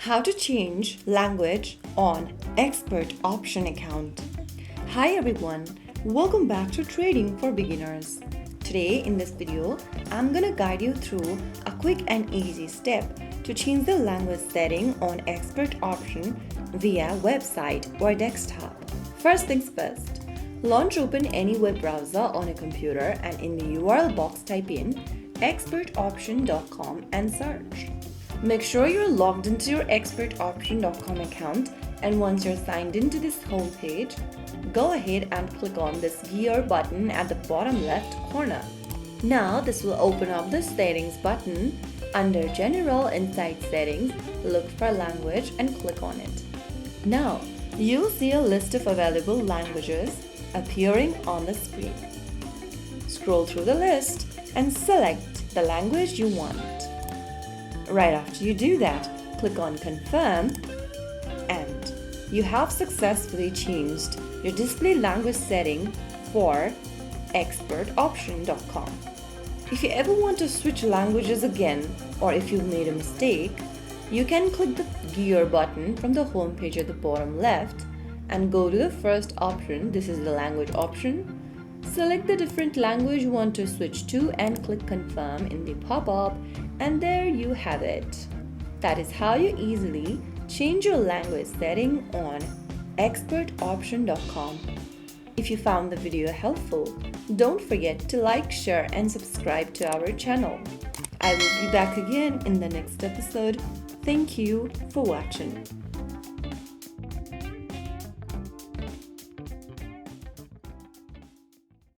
How to change language on expert option account. Hi everyone, welcome back to Trading for Beginners. Today in this video, I'm gonna guide you through a quick and easy step to change the language setting on expert option via website or desktop. First things first, launch open any web browser on a computer and in the URL box type in expertoption.com and search. Make sure you're logged into your expertoption.com account, and once you're signed into this homepage, go ahead and click on this gear button at the bottom left corner. Now this will open up the settings button. Under General Inside Settings, look for language and click on it. Now you'll see a list of available languages appearing on the screen. Scroll through the list and select the language you want. Right after you do that, click on Confirm and you have successfully changed your display language setting for expertoption.com. If you ever want to switch languages again, or if you've made a mistake, you can click the gear button from the home page at the bottom left and go to the first option. This is the language option. Select the different language you want to switch to and click Confirm in the pop-up, and there you have it. That is how you easily change your language setting on expertoption.com. If you found the video helpful, don't forget to like, share and subscribe to our channel. I will be back again in the next episode. Thank you for watching.